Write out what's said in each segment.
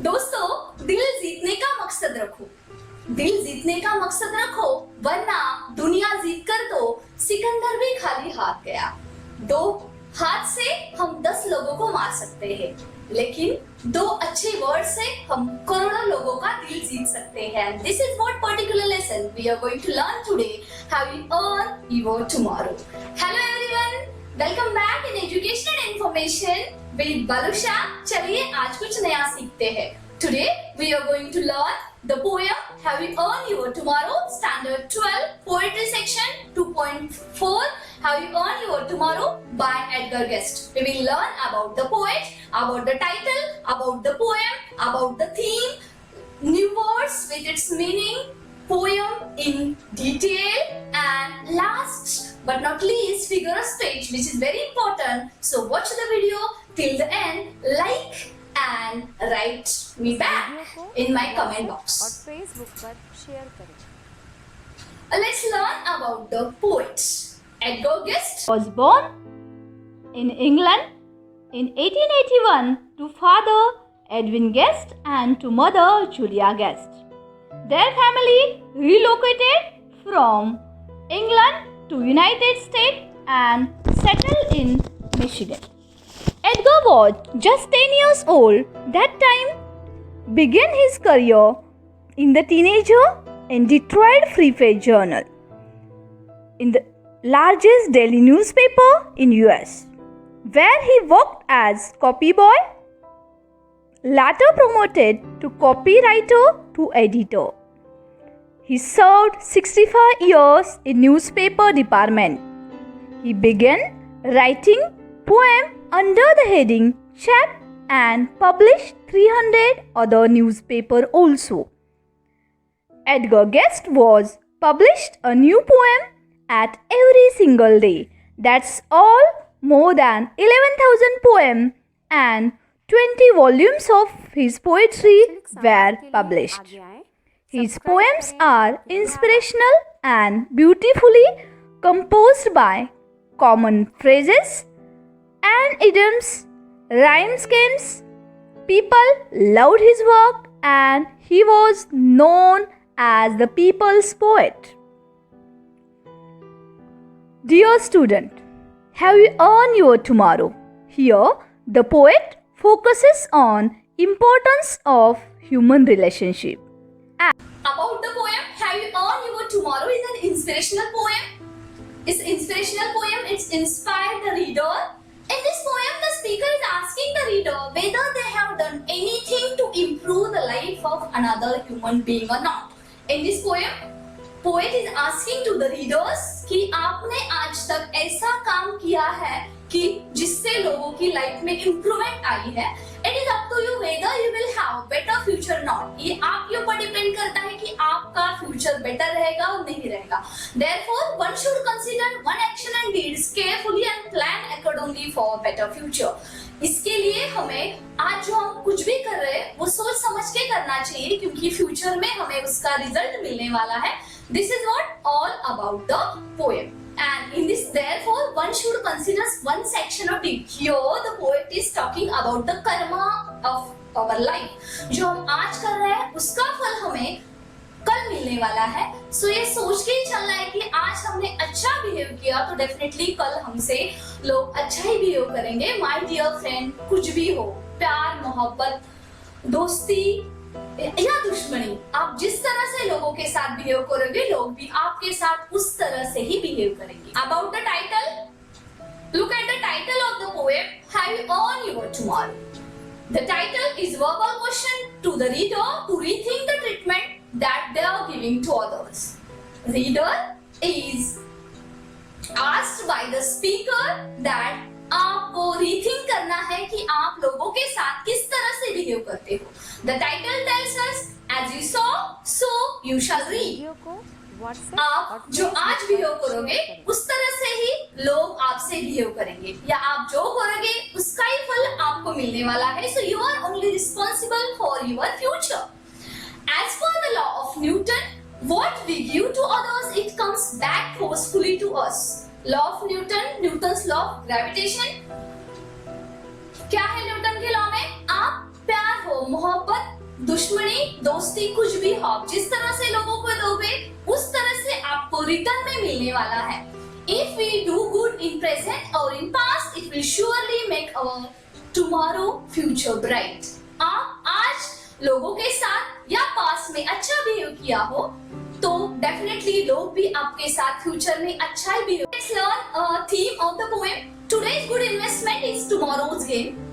दोस्तों, दिल जीतने का मकसद रखो, दिल जीतने का मकसद रखो, वरना दुनिया जीत कर तो सिकंदर भी खाली हाथ गया। दो हाथ से हम 10 लोगों को मार सकते हैं, लेकिन 2 अच्छे वर्ड से हम करोड़ों लोगों का दिल जीत सकते हैं। This is what particular lesson we are going to learn today. How you earn your tomorrow. Hello everyone, welcome back in education and information with Balusha. चलिए आज कुछ नया सीखते हैं। Today we are going to learn the poem How you earn your tomorrow, standard 12 poetry section 2.4. How you earn your tomorrow by Edgar Guest. We will learn about the poet, about the title, about the poem, about the theme, new words with its meaning, poem in detail, and last but not least figure of speech, which is very important. So watch the video till the end, like and write me back in my comment box. और Facebook पर share करें। Let's learn about the poet. Edgar Guest was born in England in 1881 to father Edwin Guest and to mother Julia Guest. Their family relocated from England to United States and settled in Michigan. Edgar was just 10 years old that time, began his career in the teenager in Detroit Free Press Journal, in the largest daily newspaper in US, where he worked as copy boy, later promoted to copywriter to editor. He served 65 years in newspaper department. He began writing poem under the heading Chap and published 300 other newspaper also. Edgar Guest was published a new poem at every single day. That's all, more than 11,000 poems and 20 volumes of his poetry were published. His poems are inspirational and beautifully composed by common phrases and idioms, rhyme schemes. People loved his work and he was known as the people's poet. Dear student, have you earned your tomorrow? Here, the poet focuses on importance of human relationship. About the poem, Have you earned your tomorrow is an inspirational poem. It's inspirational poem. It's inspired the reader. In this poem, the speaker is asking the reader whether they have done anything to improve the life of another human being or not. In this poem, poet is asking to the readers कि आपने आज तक ऐसा काम किया है कि जिससे लोगों की लाइफ में इम्प्रूवमेंट आई है. It is up to you whether you will have better future or not. ये आपके ऊपर डिपेंड करता है कि आपका फ्यूचर बेटर रहेगा और नहीं रहेगा. Therefore, one should consider one action and deeds carefully and plan accordingly for better future. इसके लिए हमें आज जो हम कुछ भी कर रहे हैं वो सोच समझ के करना चाहिए, क्योंकि फ्यूचर में हमें उसका रिजल्ट मिलने वाला है. This is what all about the poem. And in this, therefore, one should consider one section of it. Here, the poet is talking about the karma of our life. जो हम आज कर रहे हैं, उसका फल हमें कल मिलने वाला है. So ये सोच के ही चलना है कि आज हमने अच्छा बिहेव किया तो डेफिनेटली कल हमसे लोग अच्छा ही बिहेव करेंगे. My dear friend, कुछ भी हो, प्यार, मोहब्बत, दोस्ती या दुश्मनी, आप जिस तरह से लोगों के साथ बिहेव करोगे, लोग भी आपके साथ उस तरह से ही बिहेव करेंगे. About the title, look at the title of the poem, Have you earned your tomorrow? The title is verbal question to the reader to rethink the treatment that they are giving to others. Reader is asked by the speaker that आपको rethink करना है कि आप लोगों के साथ किस तरह से बिहेव करते हो. The title tells us, as you saw, so you shall reap. आप जो आज बिहेव करोगे उस तरह से ही लोग आपसे बिहेव करेंगे, या आप जो करोगे उसका ही फल आपको मिलने वाला है. So you are only responsible for your future. As per the law of Newton, what we give to others, it comes back forcefully to us. Law of Newton, Newton's law of gravitation. क्या है Newton के law में? आप प्यार हो, मोहब्बत दुश्मनी, दोस्ती, कुछ भी हो, जिस तरह से लोगों को दोगे उस तरह से आपको रिटर्न में मिलने वाला है. If we do good in present or in past, it will surely make our tomorrow future bright. आप आज लोगों के साथ या पास्ट में अच्छा बिहेव किया हो तो डेफिनेटली लोग भी आपके साथ फ्यूचर में अच्छा ही behave. Let's learn theme of the poem. Today's good investment is tomorrow's gain.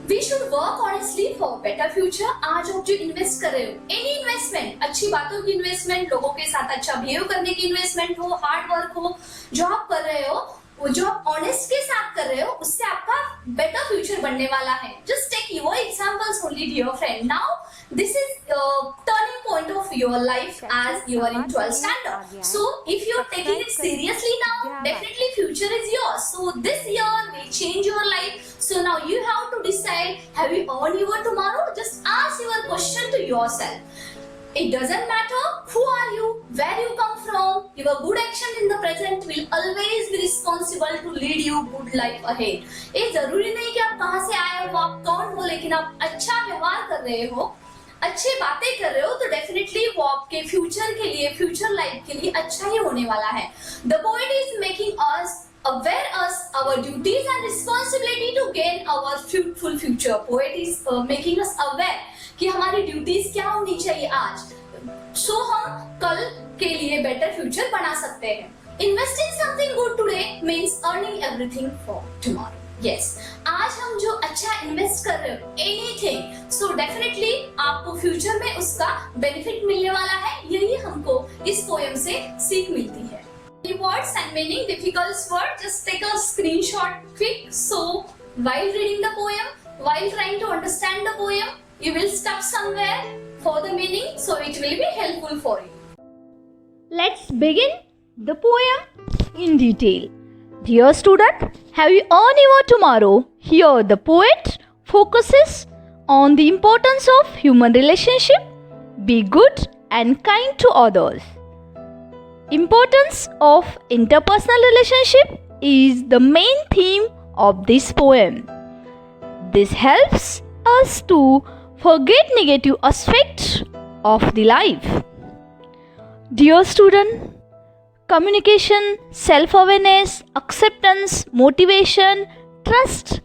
We should work honestly for better future. आज आप जो इन्वेस्ट कर रहे हो, एनी इन्वेस्टमेंट, अच्छी बातों की इन्वेस्टमेंट, लोगों के साथ अच्छा बिहेव करने की इन्वेस्टमेंट हो, हार्ड वर्क हो, जो आप कर रहे हो, वो जो आप ऑनेस्ट के साथ कर रहे हो, उससे आपका बेटर फ्यूचर बनने वाला है. Just take your examples only dear friend. Now this is turning point of your life as you are in 12th standard. So if you are taking it seriously now, definitely future is yours. So this year will change your life. So now you have to decide, have you earned your tomorrow? Just ask your question to yourself. It doesn't matter who are you, where you come from. Your good action in the present will always be responsible to lead you good life ahead. ये जरूरी नहीं कि आप कहाँ से आए हो, आप कौन हो, लेकिन आप अच्छा व्यवहार कर रहे हो, अच्छी बातें कर रहे हो तो डेफिनेटली वो आपके फ्यूचर के लिए, फ्यूचर लाइफ के लिए अच्छा ही होने वाला है. The poet is making us aware us our duties and responsibility to gain our fruitful future. Poet is making us aware कि हमारी ड्यूटीज क्या होनी चाहिए आज, सो हम कल के लिए बेटर फ्यूचर बना सकते हैं. Investing something good today means earning everything for tomorrow. Yes, आज हम जो अच्छा इन्वेस्ट कर रहे हो, एनीथिंग, सो डेफिनेटली आपको फ्यूचर में उसका बेनिफिट मिलने वाला है. यही हमको इस पोएम से सीख मिलती है. Words and meaning, difficult word, just take a screenshot quick. So while reading the poem, while trying to understand the poem, you will stop somewhere for the meaning, so it will be helpful for you. Let's begin the poem in detail. Dear student, have you earned your tomorrow? Here the poet focuses on the importance of human relationship. Be good and kind to others. Importance of interpersonal relationship is the main theme of this poem. This helps us to forget negative aspects of the life. Dear student, communication, self-awareness, acceptance, motivation, trust,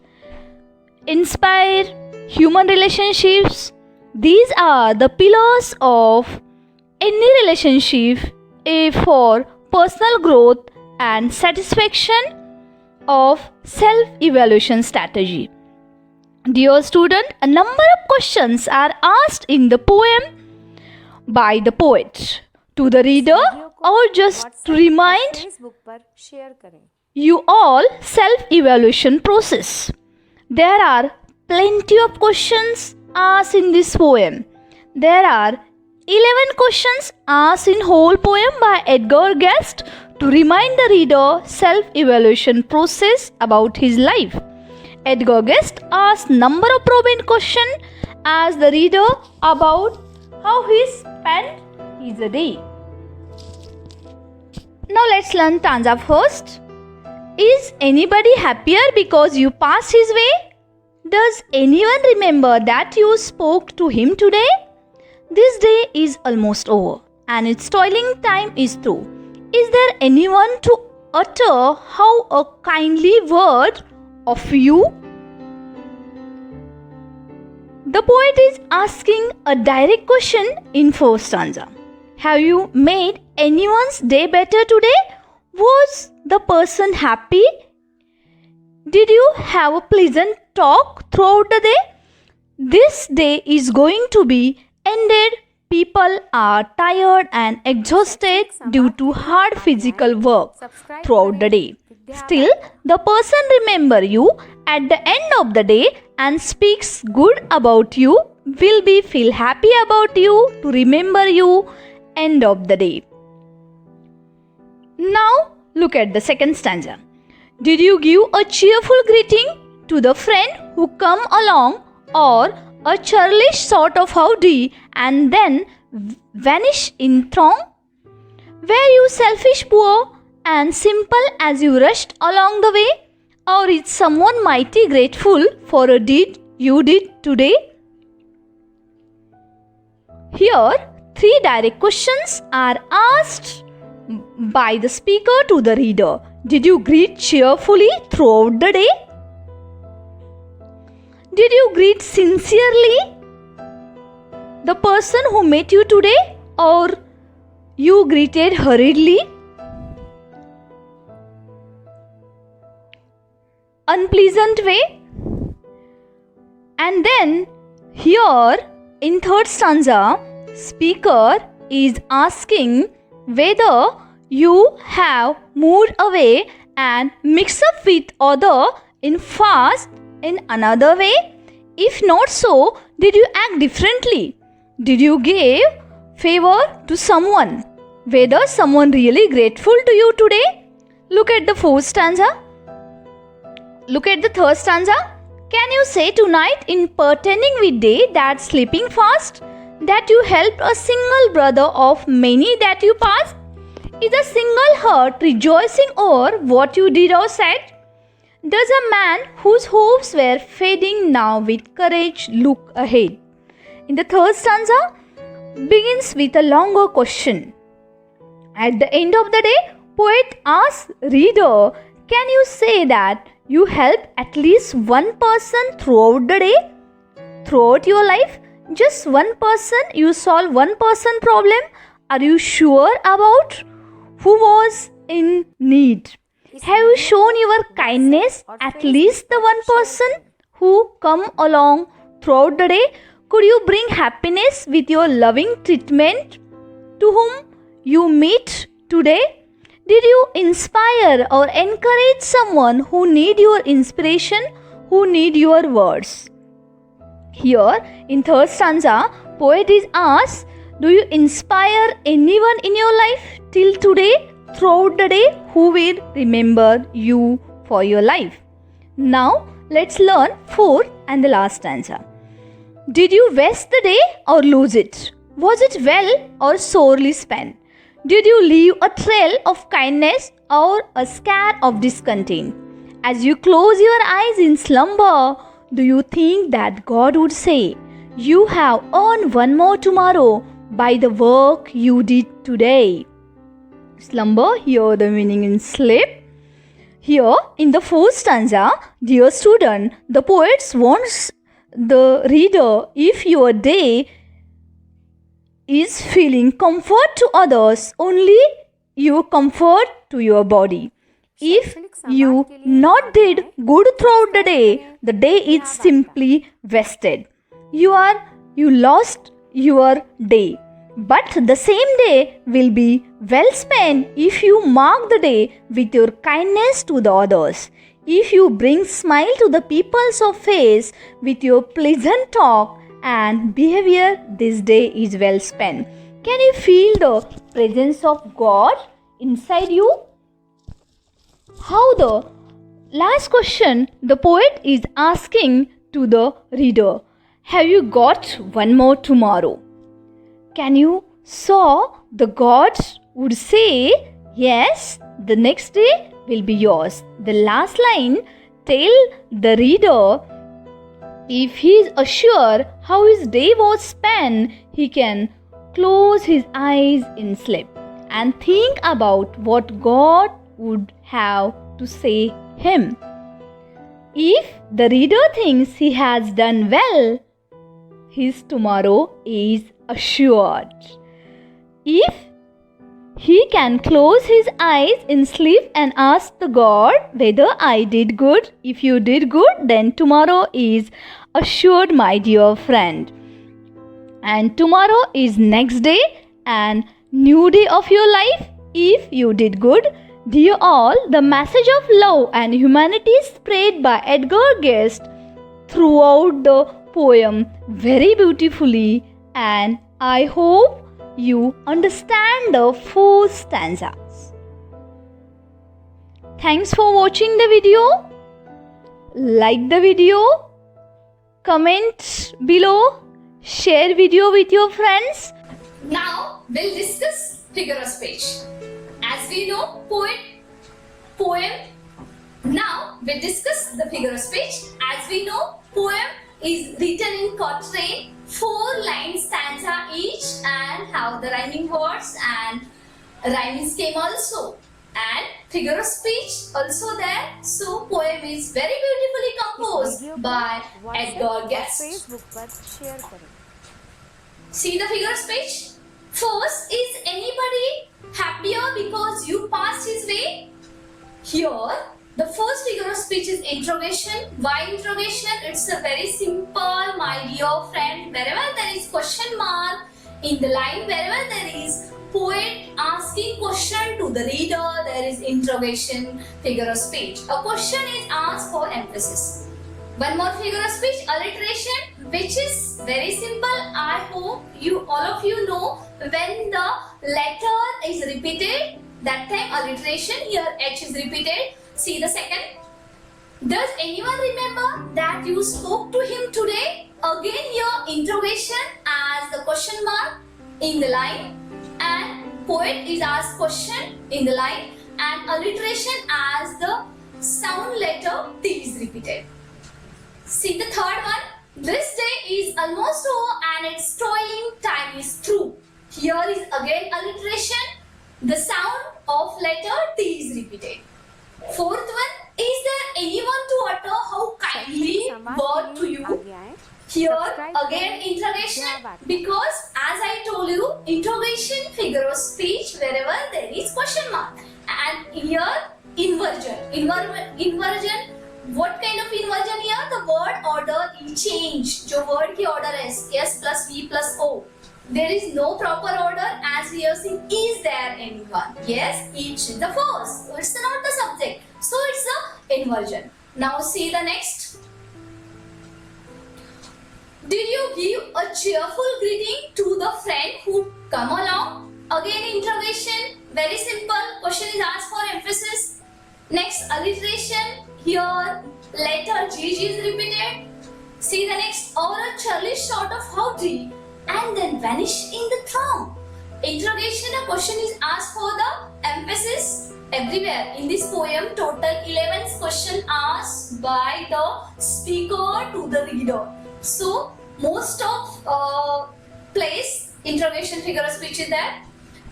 inspire, human relationships. These are the pillars of any relationship for personal growth and satisfaction of self-evaluation strategy. Dear student, a number of questions are asked in the poem by the poet to the reader, or just to remind Facebook पर share करें. you all self-evaluation process. There are plenty of questions asked in this poem. There are 11 questions asked in whole poem by Edgar Guest to remind the reader self-evaluation process about his life. Edgar Guest asks number of probing questions as the reader about how he spent his day. Now let's learn stanza first. Is anybody happier because you passed his way? Does anyone remember that you spoke to him today? This day is almost over and its toiling time is through. Is there anyone to utter how a kindly word of you? The poet is asking a direct question in first stanza. Have you made anyone's day better today? Was the person happy? Did you have a pleasant talk throughout the day? This day is going to be ended. People are tired and exhausted due to hard physical work throughout the day. Still, the person remember you at the end of the day and speaks good about you, will be feel happy about you, to remember you end of the day. Now look at the second stanza. Did you give a cheerful greeting to the friend who come along, or a churlish sort of howdy and then vanish in throng? Were you selfish, poor and simple as you rushed along the way, or is someone mighty grateful for a deed you did today? Here, 3 direct questions are asked by the speaker to the reader. Did you greet cheerfully throughout the day? Did you greet sincerely the person who met you today, or you greeted hurriedly, unpleasant way? And then here in third stanza, speaker is asking whether you have moved away and mixed up with other in fast in another way. If not so, did you act differently? Did you give favor to someone? Whether someone really grateful to you today? Look at the fourth stanza. Look at the third stanza. Can you say tonight in pertaining with day that sleeping fast, that you helped a single brother of many that you passed? Is a single heart rejoicing over what you did or said? Does a man whose hopes were fading now with courage look ahead? In the third stanza begins with a longer question. At the end of the day, poet asks reader, can you say that you helped at least one person throughout the day? Throughout your life? Just one person? You solve one person problem? Are you sure about who was in need? Have you shown your kindness at least the one person who come along throughout the day? Could you bring happiness with your loving treatment to whom you meet today? Did you inspire or encourage someone who need your inspiration, who need your words? Here in third stanza, poet is asked, do you inspire anyone in your life till today, throughout the day, who will remember you for your life? Now let's learn fourth and the last stanza. Did you waste the day or lose it? Was it well or sorely spent? Did you leave a trail of kindness or a scar of discontent? As you close your eyes in slumber, do you think that God would say, you have earned one more tomorrow by the work you did today? Slumber, here the meaning in sleep. Here in the fourth stanza, dear student, the poet wants the reader, if your day is feeling comfort to others, only you comfort to your body. If you not did good throughout the day is simply wasted. You lost your day. But the same day will be well spent if you mark the day with your kindness to the others. If you bring smile to the people's of face with your pleasant talk and behavior, this day is well spent. Can you feel the presence of God inside you? How the last question the poet is asking to the reader. Have you got one more tomorrow? Can you saw the God would say, yes, the next day will be yours. The last line tell the reader, if he is assured how his day was spent, he can close his eyes in sleep and think about what God would have to say him. If the reader thinks he has done well, his tomorrow is assured. If he can close his eyes in sleep and ask the God whether I did good. If you did good, then tomorrow is assured, my dear friend. And tomorrow is next day and new day of your life if you did good. Dear all, the message of love and humanity spread by Edgar Guest throughout the poem very beautifully, and I hope you understand the 4 stanzas. Thanks for watching the video. Like the video, comment below, share video with your friends. Now we'll discuss figure of speech. As we know, poem. Now we'll discuss the figure of speech. As we know, poem is written in quatrain 4-line stanza each and have the rhyming words and rhyming scheme also. And figure of speech also there. So poem is very beautifully composed by Edgar Guest. Facebook पर share करें। See the figure of speech. First, is anybody happier because you passed his way? Here, the first figure of speech is interrogation. Why interrogation? It's a very simple, my dear friend. Wherever there is question mark in the line, wherever there is poet asking question to the reader, there is interrogation figure of speech. A question is asked for emphasis. One more figure of speech, alliteration, which is very simple. I hope all of you know when the letter is repeated, that time alliteration. Here H is repeated. See the second. Does anyone remember that you spoke to him today? Again your interrogation as the question mark in the line, and poet is asked question in the line, and alliteration as the sound letter T is repeated. See the third one. This day is almost over and its toiling time is through. Here is again alliteration. The sound of letter T is repeated. Fourth one. Is there anyone to utter how kindly word to you? Here again interrogation, because as I told you, interrogation figure of speech wherever there is question mark. And here inversion. Inversion. What kind of inversion here? The word order is changed. जो word की order है S plus V plus O. There is no proper order as we are saying. Is there anyone? Yes, each is the first. So it's not the subject. So it's the inversion. Now see the next. Did you give a cheerful greeting to the friend who come along? Again interrogation. Very simple. Question is asked for emphasis. Next alliteration. Here letter G is repeated. See the next. Or a churlish sort of howdy and then vanish in the throng. Interrogation. A question is asked for the emphasis everywhere. In this poem, total 11 question asked by the speaker to the reader. So most of place interrogation figure of speech is there.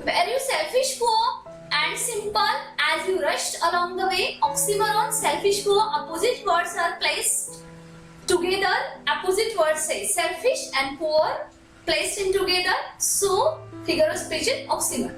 Were you selfish, poor and simple as you rushed along the way? Oxymoron, selfish, poor, opposite words are placed together. Opposite words say selfish and poor placed in together. So figure of speech is oxymoron.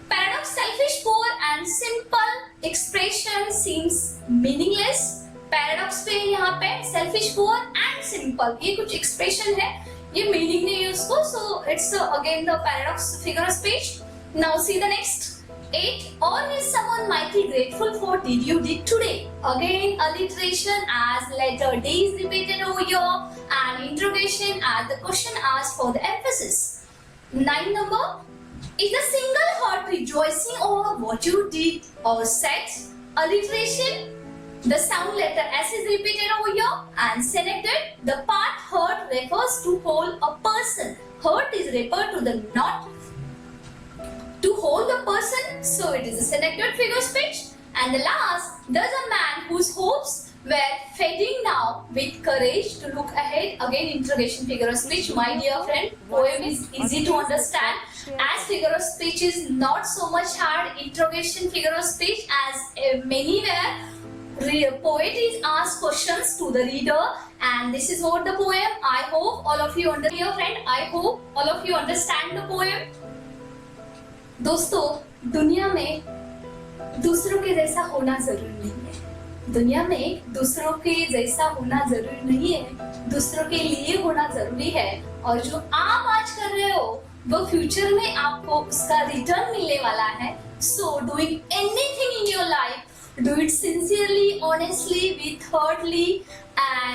Paradox, selfish, poor and simple expression seems meaningless. Paradox पे यहाँ पे selfish poor and simple ये कुछ expression है, ये meaning नहीं है उसको. So it's again the paradox figure of speech. Now see the next. 8. Or is someone mighty grateful for did you did today? Again alliteration as letter D is repeated over here and interrogation as the question asked for the emphasis. 9 number. Is a single heart rejoicing over what you did or said? Alliteration. The sound letter S is repeated over here and selected. The part hurt refers to hold a person. Hurt is referred to the knot to hold the person. So it is a selected figure of speech. And the last, there's a man whose hopes were fading now with courage to look ahead. Again another figure of speech. My dear friend, poem is easy to understand as figure of speech is not so much hard. Interrogation figure of speech as many were. Poet is asked questions to the reader and this is what the poem. I hope all of you understand, friend. I hope all of you understand the poem. दोस्तों, दुनिया में दूसरों के जैसा होना जरूरी नहीं है. दुनिया में दूसरों के जैसा होना जरूरी नहीं है, दूसरों के लिए होना जरूरी है. और जो आप आज कर रहे हो वो फ्यूचर में आपको उसका रिटर्न मिलने वाला है. So doing anything in your life, do it sincerely, honestly, with heartily and